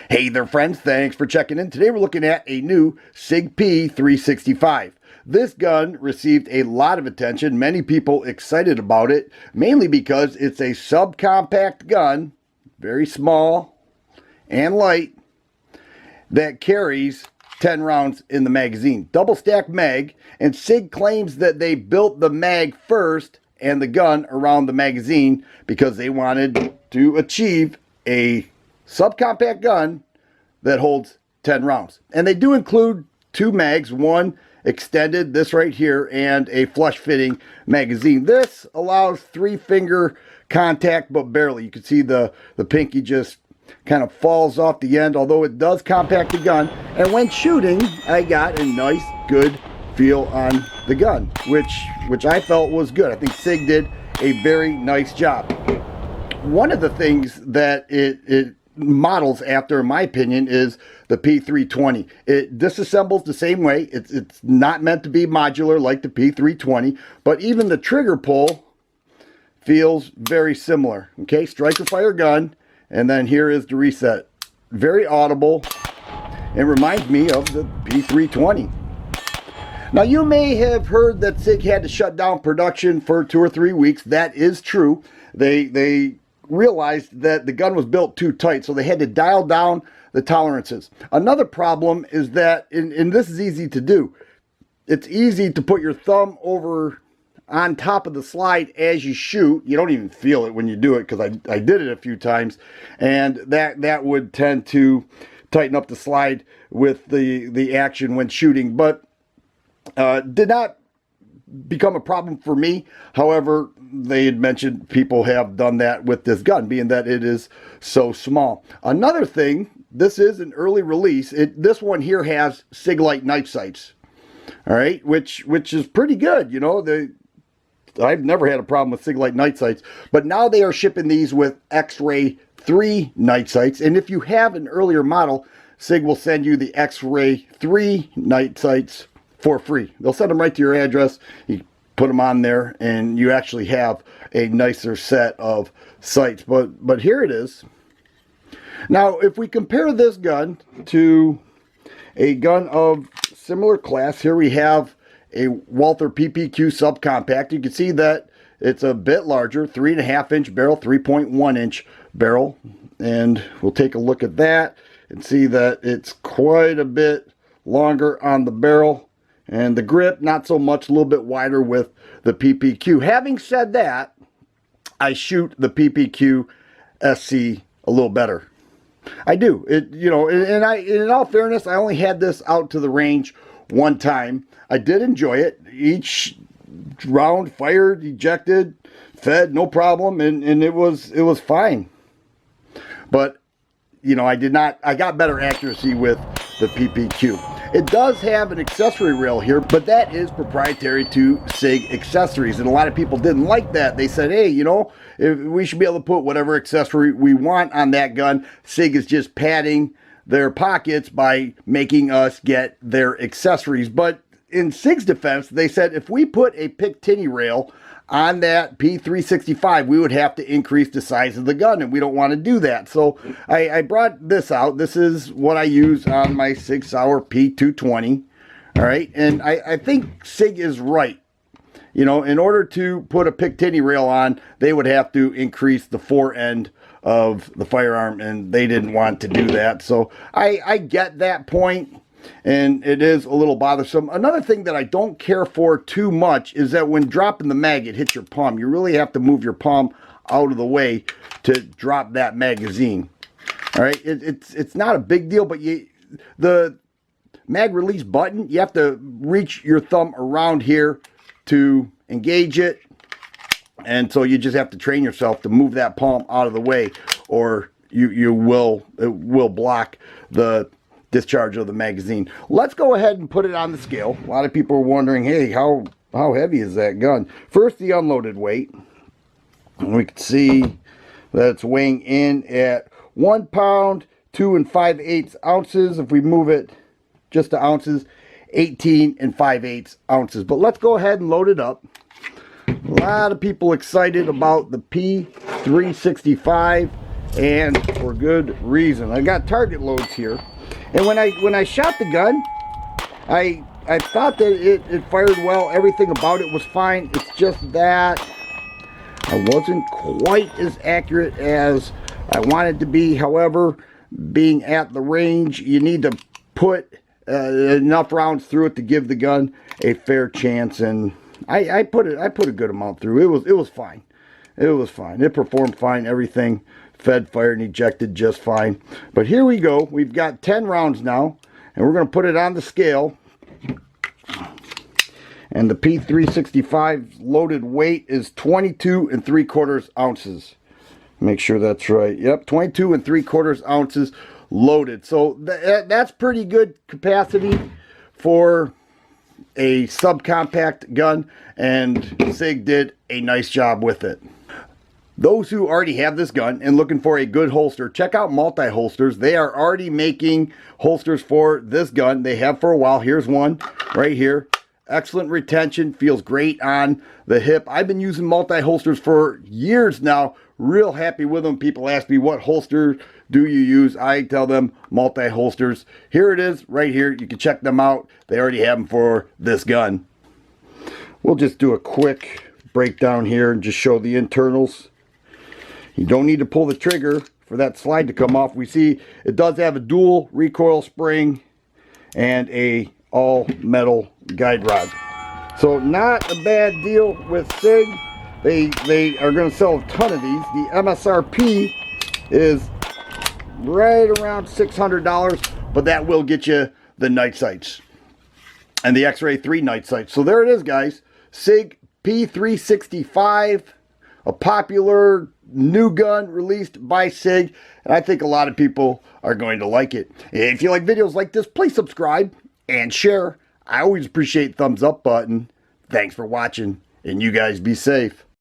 Hey there friends, thanks for checking in. Today we're looking at a new Sig P365. This gun received a lot of attention, many people excited about it, mainly because it's a subcompact gun, very small and light, that carries 10 rounds in the magazine. Double stack mag, and Sig claims that they built the mag first and the gun around the magazine because they wanted to achieve a subcompact gun that holds 10 rounds. And they do include two mags, one extended, this right here, and a flush fitting magazine. This allows 3-finger contact, but barely. You can see the pinky just kind of falls off the end, although it does compact the gun. And when shooting, I got a nice, good feel on the gun, which I felt was good. I think Sig did a very nice job. One of the things that it models after, in my opinion, is the P320. It disassembles the same way. It's not meant to be modular like the P320, but even the trigger pull feels very similar. Okay, striker fire gun, and then here is the reset. Very audible. It reminds me of the P320. Now, you may have heard that Sig had to shut down production for 2 or 3 weeks. That is true. They realized that the gun was built too tight, so they had to dial down the tolerances. Another problem is that, and this is easy to do, it's easy to put your thumb over on top of the slide as you shoot. You don't even feel it when you do it, because I did it a few times, and that would tend to tighten up the slide with the action when shooting, but did not become a problem for me. However, they had mentioned people have done that with this gun, being that it is so small. Another thing, this is an early release. This one here has Sig Light night sights, all right, which is pretty good. You know, I've never had a problem with Sig Light night sights, but now they are shipping these with X-Ray 3 night sights, and if you have an earlier model, Sig will send you the X-Ray 3 night sights for free. They'll send them right to your address. You put them on there, and you actually have a nicer set of sights. But here it is. Now, if we compare this gun to a gun of similar class, here we have a Walther PPQ subcompact. You can see that it's a bit larger, 3.5-inch barrel, 3.1-inch barrel, and we'll take a look at that and see that it's quite a bit longer on the barrel. And the grip, not so much, a little bit wider with the PPQ. Having said that, I shoot the PPQ SC a little better. I do. You know, in all fairness, I only had this out to the range one time. I did enjoy it. Each round fired, ejected, fed, no problem, and it was fine. But you know, I got better accuracy with the PPQ. It does have an accessory rail here, but that is proprietary to Sig Accessories, and a lot of people didn't like that. They said, hey, you know, we should be able to put whatever accessory we want on that gun. Sig is just padding their pockets by making us get their accessories. But in Sig's defense, they said if we put a Picatinny rail on that P365, we would have to increase the size of the gun, and we don't want to do that. So I brought this out. This is what I use on my Sig Sauer P220. All right, and I think Sig is right. You know, in order to put a Picatinny rail on, they would have to increase the fore end of the firearm, and they didn't want to do that. So I get that point, and it is a little bothersome. Another thing that I don't care for too much is that when dropping the mag, it hits your palm. You really have to move your palm out of the way to drop that magazine. All right, it's not a big deal, but the mag release button, you have to reach your thumb around here to engage it, and so you just have to train yourself to move that palm out of the way, or it will block the discharge of the magazine. Let's go ahead and put it on the scale. A lot of people are wondering, hey, how heavy is that gun? First, the unloaded weight. And we can see that it's weighing in at 1 pound, 2 5/8 ounces. If we move it just to ounces, 18 5/8 ounces. But let's go ahead and load it up. A lot of people excited about the P365 and for good reason. I got target loads here, and when I shot the gun, I thought that it fired well. Everything about it was fine. It's just that I wasn't quite as accurate as I wanted to be. However, being at the range, you need to put enough rounds through it to give the gun a fair chance, and I put a good amount through. It was fine. It was fine. It performed fine. Everything fed, fired, and ejected just fine. But here we go. We've got 10 rounds now, and we're going to put it on the scale. And the P365 loaded weight is 22 3/4 ounces. Make sure that's right. Yep, 22 3/4 ounces loaded. So that's pretty good capacity for a subcompact gun, and Sig did a nice job with it. Those who already have this gun and looking for a good holster, check out Multi-Holsters. They are already making holsters for this gun. They have for a while. Here's one right here. Excellent retention, feels great on the hip. I've been using Multi-Holsters for years now. Real happy with them. People ask me, what holster do you use? I tell them Multi-Holsters. Here it is right here. You can check them out. They already have them for this gun. We'll just do a quick breakdown here and just show the internals. You don't need to pull the trigger for that slide to come off. We see it does have a dual recoil spring and a all metal guide rod. So not a bad deal with Sig. They are going to sell a ton of these. The MSRP is right around $600, but that will get you the night sights and the X-Ray 3 night sights. So there it is, guys. Sig P365, a popular new gun released by Sig, and I think a lot of people are going to like it. If you like videos like this, please subscribe and share. I always appreciate thumbs up button. Thanks for watching, and you guys be safe.